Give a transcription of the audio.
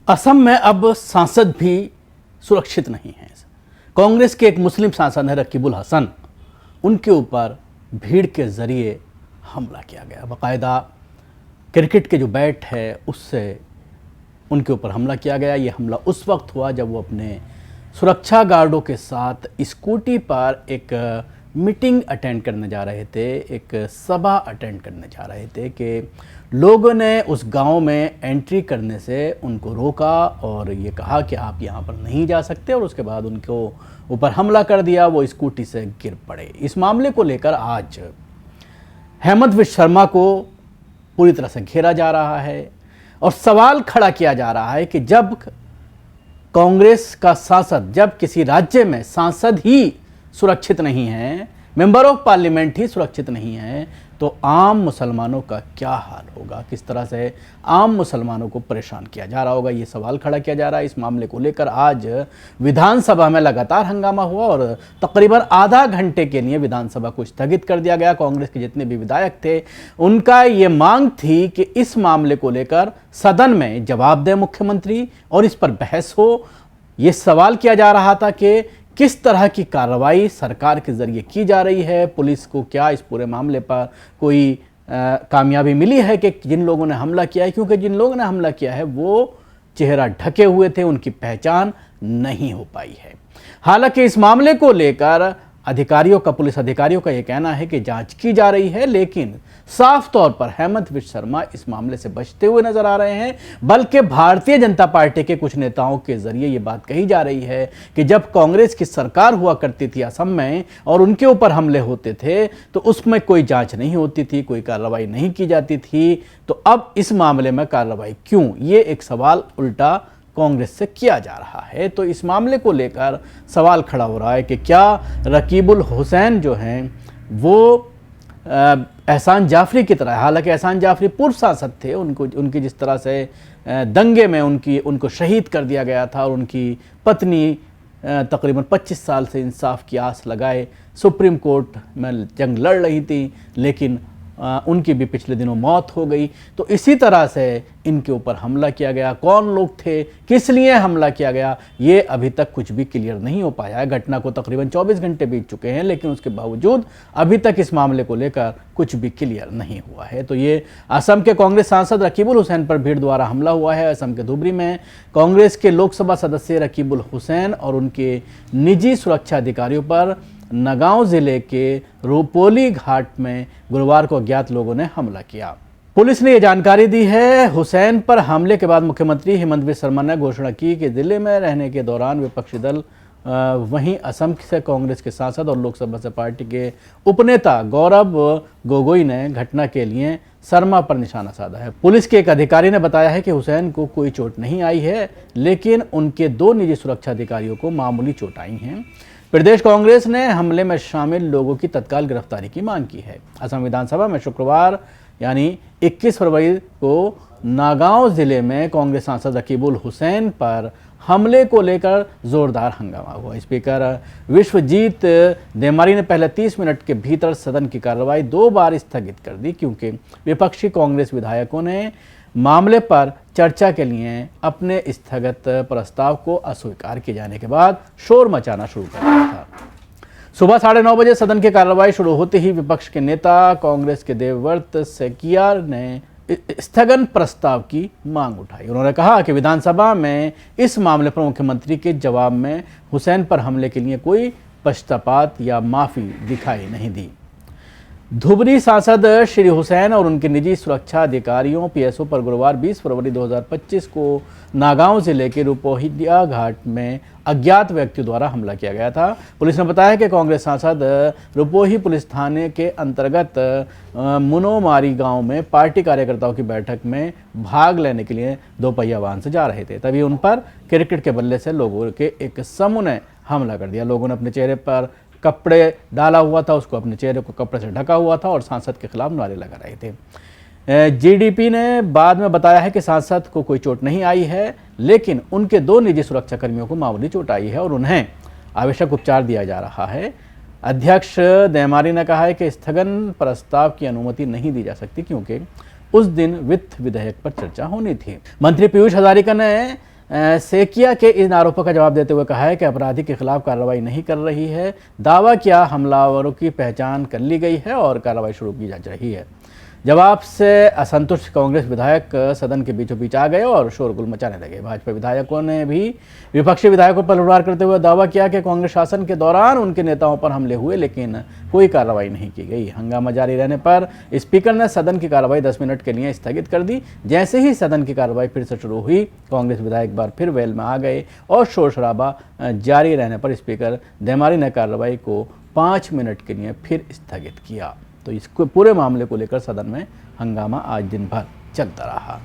असम में अब सांसद भी सुरक्षित नहीं हैं। कांग्रेस के एक मुस्लिम सांसद है रकीबुल हसन, उनके ऊपर भीड़ के जरिए हमला किया गया। बाकायदा क्रिकेट के जो बैट है उससे उनके ऊपर हमला किया गया। ये हमला उस वक्त हुआ जब वो अपने सुरक्षा गार्डों के साथ स्कूटी पर एक मीटिंग अटेंड करने जा रहे थे, एक सभा अटेंड करने जा रहे थे कि लोगों ने उस गांव में एंट्री करने से उनको रोका और ये कहा कि आप यहां पर नहीं जा सकते, और उसके बाद उनको ऊपर हमला कर दिया। वो स्कूटी से गिर पड़े। इस मामले को लेकर आज हेमंत विश्व शर्मा को पूरी तरह से घेरा जा रहा है और सवाल खड़ा किया जा रहा है कि जब कांग्रेस का सांसद, जब किसी राज्य में सांसद ही सुरक्षित नहीं है, मेंबर ऑफ पार्लियामेंट ही सुरक्षित नहीं है, तो आम मुसलमानों का क्या हाल होगा, किस तरह से आम मुसलमानों को परेशान किया जा रहा होगा, ये सवाल खड़ा किया जा रहा है। इस मामले को लेकर आज विधानसभा में लगातार हंगामा हुआ और तकरीबन आधा घंटे के लिए विधानसभा को स्थगित कर दिया गया। कांग्रेस के जितने भी विधायक थे उनका ये मांग थी कि इस मामले को लेकर सदन में जवाब दें मुख्यमंत्री और इस पर बहस हो। ये सवाल किया जा रहा था कि किस तरह की कार्रवाई सरकार के जरिए की जा रही है, पुलिस को क्या इस पूरे मामले पर कोई कामयाबी मिली है कि जिन लोगों ने हमला किया है, क्योंकि जिन लोगों ने हमला किया है वो चेहरा ढके हुए थे, उनकी पहचान नहीं हो पाई है। हालांकि इस मामले को लेकर अधिकारियों का, पुलिस अधिकारियों का यह कहना है कि जांच की जा रही है, लेकिन साफ तौर पर हेमंत विश्व शर्मा इस मामले से बचते हुए नजर आ रहे हैं। बल्कि भारतीय जनता पार्टी के कुछ नेताओं के जरिए ये बात कही जा रही है कि जब कांग्रेस की सरकार हुआ करती थी असम में और उनके ऊपर हमले होते थे तो उसमें कोई जांच नहीं होती थी, कोई कार्रवाई नहीं की जाती थी, तो अब इस मामले में कार्रवाई क्यों, ये एक सवाल उल्टा कांग्रेस से किया जा रहा है। तो इस मामले को लेकर सवाल खड़ा हो रहा है कि क्या रकीबुल हुसैन जो हैं वो एहसान जाफरी की तरह, हालांकि एहसान जाफरी पूर्व सांसद थे, उनकी जिस तरह से दंगे में उनको शहीद कर दिया गया था और उनकी पत्नी तकरीबन 25 साल से इंसाफ की आस लगाए सुप्रीम कोर्ट में जंग लड़ रही थी, लेकिन उनकी भी पिछले दिनों मौत हो गई। तो इसी तरह से इनके ऊपर हमला किया गया। कौन लोग थे, किस लिए हमला किया गया, ये अभी तक कुछ भी क्लियर नहीं हो पाया है। घटना को तकरीबन 24 घंटे बीत चुके हैं, लेकिन उसके बावजूद अभी तक इस मामले को लेकर कुछ भी क्लियर नहीं हुआ है। तो ये असम के कांग्रेस सांसद रकीबुल हुसैन पर भीड़ द्वारा हमला हुआ है। असम के धुबरी में कांग्रेस के लोकसभा सदस्य रकीबुल हुसैन और उनके निजी सुरक्षा अधिकारियों पर नगांव जिले के रूपोली घाट में गुरुवार को अज्ञात लोगों ने हमला किया। पुलिस ने यह जानकारी दी है। हुसैन पर हमले के बाद मुख्यमंत्री हेमंत विश्व शर्मा ने घोषणा की कि जिले में रहने के दौरान विपक्षी दल वहीं असम से कांग्रेस के सांसद और लोकसभा से पार्टी के उपनेता गौरव गोगोई ने घटना के लिए शर्मा पर निशाना साधा है। पुलिस के एक अधिकारी ने बताया है कि हुसैन को कोई चोट नहीं आई है, लेकिन उनके 2 निजी सुरक्षा अधिकारियों को मामूली चोट आई हैं। प्रदेश कांग्रेस ने हमले में शामिल लोगों की तत्काल गिरफ्तारी की मांग की है। असम विधानसभा में शुक्रवार यानी 21 फरवरी को नागांव जिले में कांग्रेस सांसद रकीबुल हुसैन पर हमले को लेकर जोरदार हंगामा हुआ। स्पीकर विश्वजीत देमारी ने पहले 30 मिनट के भीतर सदन की कार्रवाई 2 बार स्थगित कर दी, क्योंकि विपक्षी कांग्रेस विधायकों ने मामले पर चर्चा के लिए अपने स्थगित प्रस्ताव को अस्वीकार किए जाने के बाद शोर मचाना शुरू कर दिया था। सुबह 9:30 बजे सदन की कार्रवाई शुरू होते ही विपक्ष के नेता कांग्रेस के देवव्रत सेकियार ने स्थगन प्रस्ताव की मांग उठाई। उन्होंने कहा कि विधानसभा में इस मामले पर मुख्यमंत्री के जवाब में हुसैन पर हमले के लिए कोई पश्चाताप या माफी दिखाई नहीं दी। धुबरी सांसद श्री हुसैन और उनके निजी सुरक्षा अधिकारियों पीएसओ पर गुरुवार 20 फरवरी 2025 को नागांव जिले के रूपोहिया घाट में अज्ञात व्यक्तियों द्वारा हमला किया गया था। पुलिस ने बताया कि कांग्रेस सांसद रूपोही पुलिस थाने के अंतर्गत मुनोमारी गांव में पार्टी कार्यकर्ताओं की बैठक में भाग लेने के लिए 2 पहिया वाहन से जा रहे थे। तभी उन पर क्रिकेट के बल्ले से लोगों के एक समूह ने हमला कर दिया। लोगों ने अपने चेहरे पर कपड़े डाला हुआ था, उसको अपने चेहरे को कपड़े से ढका हुआ था और सांसद के खिलाफ नारे लगा रहे थे। जीडीपी ने बाद में बताया है कि सांसद को कोई चोट नहीं आई है, लेकिन उनके 2 निजी सुरक्षा कर्मियों को मामूली चोट आई है और उन्हें आवश्यक उपचार दिया जा रहा है। अध्यक्ष देमारी ने कहा है कि स्थगन प्रस्ताव की अनुमति नहीं दी जा सकती, क्योंकि उस दिन वित्त विधेयक पर चर्चा होनी थी। मंत्री पीयूष हजारिका ने सेकिया के इन आरोपों का जवाब देते हुए कहा है कि अपराधी के खिलाफ कार्रवाई नहीं कर रही है। दावा किया हमलावरों की पहचान कर ली गई है और कार्रवाई शुरू की जा रही है। जवाब से असंतुष्ट कांग्रेस विधायक सदन के बीचों बीच आ गए और शोरगुल मचाने लगे। भाजपा विधायकों ने भी विपक्षी विधायकों पर पलटवार करते हुए दावा किया कि कांग्रेस शासन के दौरान उनके नेताओं पर हमले हुए लेकिन कोई कार्रवाई नहीं की गई। हंगामा जारी रहने पर स्पीकर ने सदन की कार्रवाई 10 मिनट के लिए स्थगित कर दी। जैसे ही सदन की कार्रवाई फिर से शुरू हुई, कांग्रेस विधायक बार फिर वेल में आ गए और शोर शराबा जारी रहने पर स्पीकर देमारी ने कार्रवाई को 5 मिनट के लिए फिर स्थगित किया। तो इसको पूरे मामले को लेकर सदन में हंगामा आज दिन भर चलता रहा।